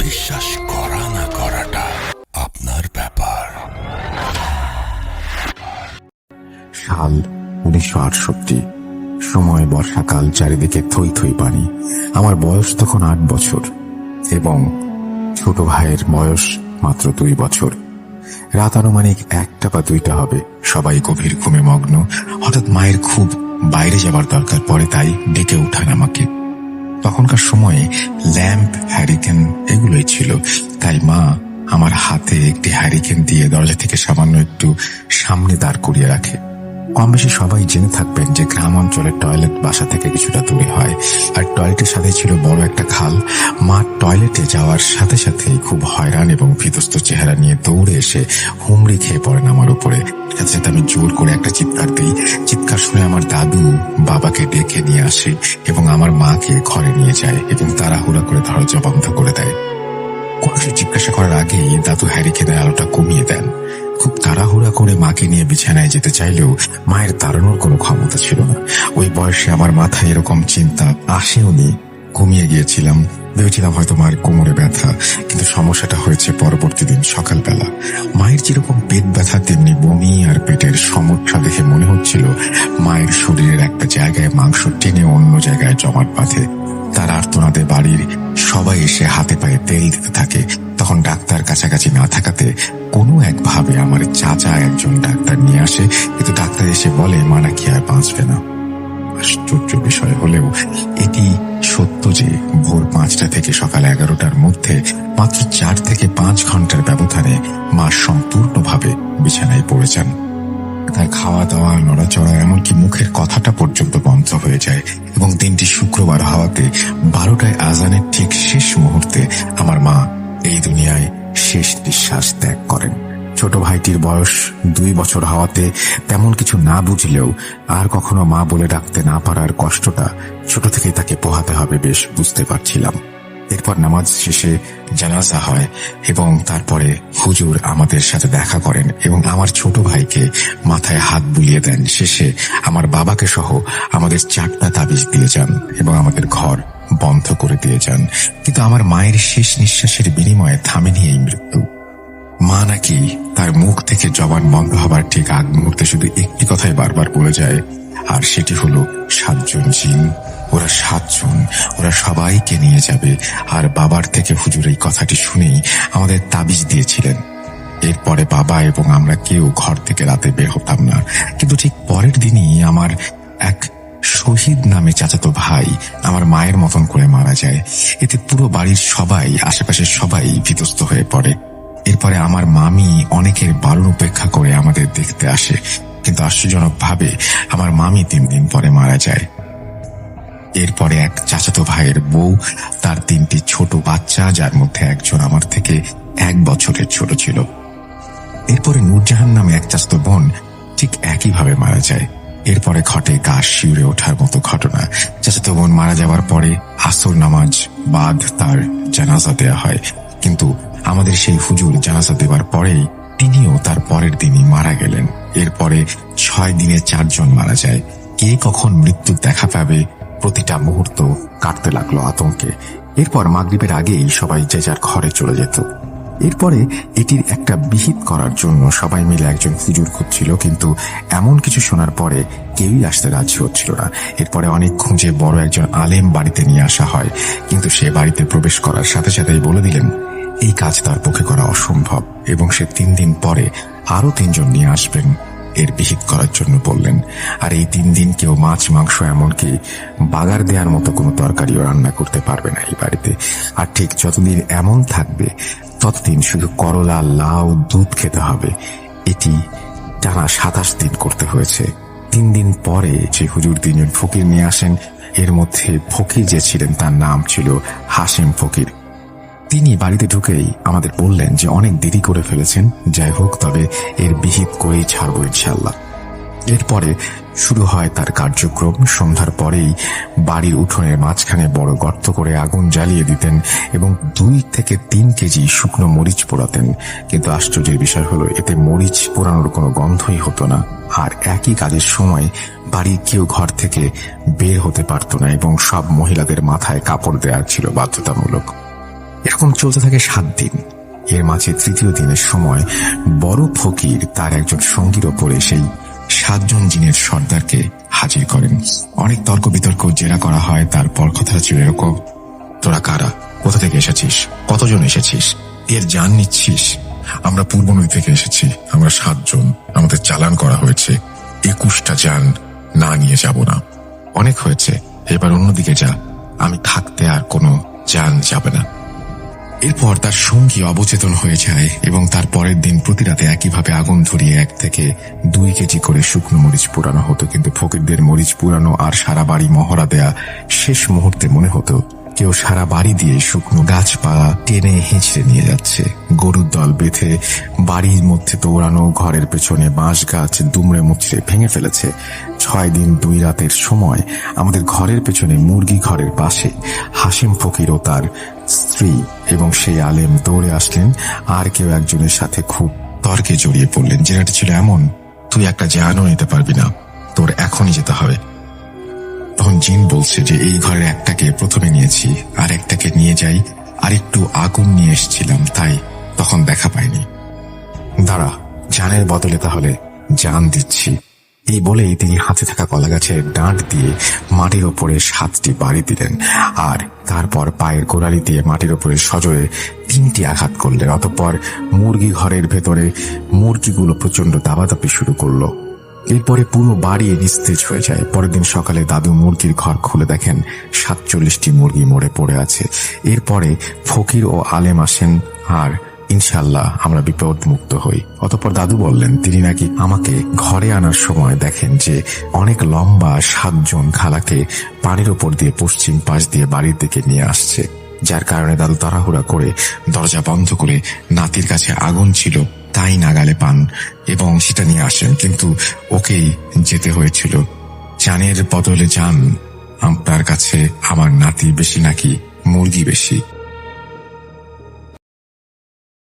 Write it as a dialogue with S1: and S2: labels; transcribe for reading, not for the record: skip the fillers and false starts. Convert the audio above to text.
S1: বিশ্বাস করা না করাটা আপনার ব্যাপার।
S2: সাল 1968। সময় বর্ষাকাল, চারিদিকে থই থই পানি। আমার বয়স তখন 8 বছর এবং ছোট ভাইয়ের বয়স মাত্র 2 বছর। রাত আনুমানিক 1টা বা 2টা হবে। সবাই গভীর ঘুমে মগ্ন। হঠাৎ মায়ের খুব বাইরে যাবার দরকার পড়ে, তাই ডেকে উঠান আমাকে। তখনকার সময়ে ল্যাম্প, হ্যারিকেন এগুলোই ছিল, তাই মা আমার হাতে একটি হ্যারিকেন দিয়ে দরজা থেকে সামান্য একটু সামনে দাঁড় করিয়ে রাখে। কম বেশি সবাই জেনে থাকবেন যে গ্রাম অঞ্চলের টয়লেট বাসা থেকে কিছুটা দূরে হয়, আর টয়লেটের সাথে ছিল বড় একটা খাল। মা টয়লেটে যাওয়ার সাথে সাথেই খুব হয়রান এবং ভীতস্ত চেহারা নিয়ে দৌড়ে এসে হুমড়ি খেয়ে পড়েন আমার উপরে। সাথে সাথে আমি জোর করে একটা চিৎকার দিই। চিৎকার শুনে আমার দাদু বাবাকে ডেকে নিয়ে আসে এবং আমার মাকে ঘরে নিয়ে যায় এবং তাড়াহুড়া করে দরজা বন্ধ করে দেয়। কোনো কিছু জিজ্ঞাসা করার আগেই দাদু হ্যারিকেনের আলোটা কমিয়ে দেন। খুব তাড়াহুড়া করে মাকে নিয়ে বিছানায় যেতে চাইলেও মায়ের দাঁড়ানোর কোনো ক্ষমতা ছিল না। ওই বয়সে আমার মাথায় এরকম চিন্তা আসেওনি। ঘুমিয়ে গিয়েছিলাম, ভেবেছিলাম হয়তো মায়ের কোমরে ব্যথা, কিন্তু সমস্যাটা হয়েছে পরবর্তী দিন সকালবেলা। মায়ের যেরকম পেট ব্যথা তেমনি বমি আর পেটের সমস্যা দেখে মনে হচ্ছিল মায়ের শরীরের একটা জায়গায় মাংস টেনে অন্য জায়গায় জমাট বাঁধে। তার আর্তনাদে বাড়ির সবাই এসে হাতে পায়ে তেল দিতে থাকে। তখন ডাক্তার কাছাকাছি না থাকাতে কোনো একভাবে আমার চাচা একজন ডাক্তার নিয়ে আসে, কিন্তু ডাক্তার এসে বলে মা নাকি আর বাঁচবে না। আশ্চর্য বিষয় হলেও এটি সত্য যে ভোর 5টা থেকে সকাল 11টার মধ্যে মাত্র 4 থেকে 5 ঘন্টার ব্যবধানে মা সম্পূর্ণভাবে বিছানায় পড়ে যান। তার খাওয়া দাওয়া, নড়াচড়া, এমনকি মুখের কথাটা পর্যন্ত বন্ধ হয়ে যায় এবং দিনটি শুক্রবার হওয়াতে 12টায় আজানের ঠিক শেষ মুহূর্তে আমার মা এই দুনিয়ায় শেষ নিঃশ্বাস ত্যাগ করেন। ছোট ভাইটির বয়স 2 বছর হওয়াতে তেমন কিছু না বুঝলেও আর কখনো মা বলে ডাকতে না পারার কষ্টটা ছোট থেকেই তাকে পোহাতে হবে বেশ বুঝতে পারছিলাম। এরপর নামাজ শেষে জানাজা হয় এবং তারপরে হুজুর আমাদের সাথে দেখা করেন এবং আমার ছোট ভাইকে মাথায় হাত বুলিয়ে দেন। শেষে আমার বাবাকে সহ আমাদের 4টা তাবিজ দিয়ে যান এবং আমাদের ঘর বন্ধ করে দিয়ে যান। কিন্তু আমার মায়ের শেষ নিঃশ্বাসের বিনিময়ে থামেনি এই মৃত্যু। মা নাকি তার মুখ থেকে জবান বন্ধ হবার ঠিক আগ মুহূর্তে শুধু একটি কথাই বারবার বলে যায়, আর সেটি হলো 7 জন জিন, ওরা 7 জন, ওরা সবাইকে নিয়ে যাবে। আর বাবার থেকে হুজুর এই কথাটি শুনেই আমাদের তাবিজ দিয়েছিলেন। এরপরে বাবা এবং আমরা কেউ ঘর থেকে রাতে বের হতাম না। কিন্তু ঠিক পরের দিনই আমার এক শহীদ নামে চাচাতো ভাই আমার মায়ের মতন করে মারা যায়। এতে পুরো বাড়ির সবাই, আশেপাশের সবাই ভীতস্ত হয়ে পড়ে। এরপরে আমার মামি অনেকের বারণ উপেক্ষা করে আমাদের দেখতে আসে, কিন্তু আশ্চর্যজনক ভাবে আমার মামি 3 দিন পরে মারা যায়। এরপরে এক চাচাতো ভাইয়ের বউ, তার 3টি ছোট বাচ্চা, যার মধ্যে একজন আমার থেকে 1 বছরের ছোট ছিল। এরপরে নূরজাহান নামে এক চাচাতো বোন ঠিক একইভাবে মারা যায়। এরপরে ঘটে গা শিউরে ওঠার মতো ঘটনা। চাচাতো বোন মারা যাওয়ার পরে আসর নামাজ বাদ তার জানাজা দেয়া হয়, কিন্তু আমাদের সেই হুজুর জানাজা দেওয়ার পরেই তিনিও তার পরের দিনই মারা গেলেন। এরপরে 6 দিনে 4 জন মারা যায়। কে কখন মৃত্যুর দেখা পাবে প্রতিটা মুহূর্ত কাটতে লাগলো আতঙ্কে। এরপর মাগরিবের আগেই সবাই যে যার ঘরে চলে যেত। এরপরে এটির একটা বিহিত করার জন্য সবাই মিলে একজন হুজুর খুঁজছিল, কিন্তু এমন কিছু শোনার পরে কেউই আসতে রাজি হচ্ছিল না। এরপরে অনেক খুঁজে বড় একজন আলেম বাড়িতে নিয়ে আসা হয়, কিন্তু সে বাড়িতে প্রবেশ করার সাথে সাথেই বলে দিলেন এই কাজ তার পক্ষে করা অসম্ভব এবং সে 3 দিন পরে আরো 3 জন নিয়ে আসবেন এর বিহিত করার জন্য বললেন। আর এই 3 দিন কেউ মাছ, মাংস, এমনকি বাগার দেওয়ার মতো কোনো তরকারিও রান্না করতে পারবে না এই বাড়িতে। আর ঠিক যতদিন এমন থাকবে ততদিন শুধু করলা, লাউ, দুধ খেতে হবে। এটি টানা 27 দিন করতে হয়েছে। 3 দিন পরে যে হুজুর 3 জন ফকির নিয়ে আসেন, এর মধ্যে ফকির যে ছিলেন তার নাম ছিল হাশেম ফকির। তিনি বাড়িতে ঢুকেই আমাদের বললেন যে অনেক দেরি করে ফেলেছেন, যাই হোক তবে এর বিহিত করেই ছাড়বো ইনশাল্লাহ। এরপরে শুরু হয় তার কার্যক্রম। সন্ধ্যার পরেই বাড়ির উঠোনের মাঝখানে বড় গর্ত করে আগুন জ্বালিয়ে দিতেন এবং 2 থেকে 3 কেজি শুকনো মরিচ পোড়াতেন। কিন্তু আশ্চর্যের বিষয় হলো এতে মরিচ পোড়ানোর কোনো গন্ধই হতো না। আর একই কাজের সময় বাড়ির কেউ ঘর থেকে বের হতে পারত না এবং সব মহিলাদের মাথায় কাপড় দেওয়া ছিল বাধ্যতামূলক। এরকম চলতে থাকে 7 দিন। এর মাঝে তৃতীয় দিনের সময় বড় ফকির তার একজন সঙ্গীর ওপরে সেই 7 জন জিনের সর্দারকে হাজির করেন। অনেক তর্ক বিতর্ক জেরা করা হয়। তারপর কথা ছিল এরকম, তোরা কারা, কোথা থেকে এসেছিস, কতজন এসেছিস, এর জান নিচ্ছিস? আমরা পূর্ব নদী থেকে এসেছি, আমরা 7 জন, আমাদের চালান করা হয়েছে, 21টা জান না নিয়ে যাব না। অনেক হয়েছে, এবার অন্যদিকে যা, আমি থাকতে আর কোনো জান যাবে না। এরপর তার সঙ্গী অবচেতন হয়ে যায় এবং তার পরের দিন প্রতি রাতে একইভাবে আগুন ধরিয়ে 1 থেকে 2 কেজি করে শুকনো মরিচ পোড়ানো হতো। কিন্তু ফকিরদের মরিচ পোড়ানো আর সারা বাড়ি মহড়া দেয়া শেষ মুহূর্তে মনে হতো কেউ সারা বাড়ি দিয়ে শুকনো গাছপালা টেনে হেঁচড়ে নিয়ে যাচ্ছে। গরুর দল বেঁধে বাড়ির মধ্যে দৌড়ানো, ঘরের পেছনে বাঁশ গাছ দুমড়ে মুচড়ে ভেঙে ফেলেছে। 6 দিন 2 রাতের সময় আমাদের ঘরের পেছনে মুরগি ঘরের পাশে হাসিম ফকির ও তার স্ত্রী এবং সেই আলেম দৌড়ে আসলেন। আর কেউ একজনের সাথে খুব তর্কে জড়িয়ে পড়লেন। জেরাটি ছিল এমন, তুই একটা জানও নিতে পারবি না, তোর এখনই যেতে হবে। তখন জিন বলছে যে এই ঘরের একটাকে প্রথমে নিয়েছি, আর একটাকে নিয়ে যাই, আর একটু আগুন নিয়ে এসেছিলাম, তাই তখন দেখা পাইনি। দাঁড়া, জানের বদলে তাহলে জান দিচ্ছি। এই বলেই তিনি হাতে থাকা কলা গাছের ডাঁট দিয়ে মাটির ওপরে 7টি বাড়ি দিলেন, আর তারপর পায়ের গোড়ালি দিয়ে মাটির ওপরে সজোরে 3টি আঘাত করলেন। অতঃপর মুরগি ঘরের ভেতরে মুরগিগুলো প্রচন্ড দাবাদাবি শুরু করলো। এরপরে পুরো বাড়ি নিস্তেজ হয়ে যায়। পরের দিন সকালে দাদু মুরগির ঘর খুলে দেখেন 47টি মুরগি মরে পড়ে আছে। এরপরে ফকির ও আলেম আসেন আর ইনশাল্লাহ আমরা বিপদ মুক্ত হই। অতঃপর দাদু বললেন তিনি নাকি আমাকে ঘরে আনার সময় দেখেন যে অনেক লম্বা 7 জন খালাকে পানির ওপর দিয়ে পশ্চিম পাশ দিয়ে বাড়ির দিকে নিয়ে আসছে, যার কারণে দাদু তাড়াহুড়া করে দরজা বন্ধ করে নাতির কাছে আগুন ছিল তাই নাগালে পান এবং সেটা নিয়ে আসেন। কিন্তু ওকেই যেতে হয়েছিল। জানের বদলে জান, আপনার কাছে আমার নাতি বেশি নাকি মুরগি বেশি?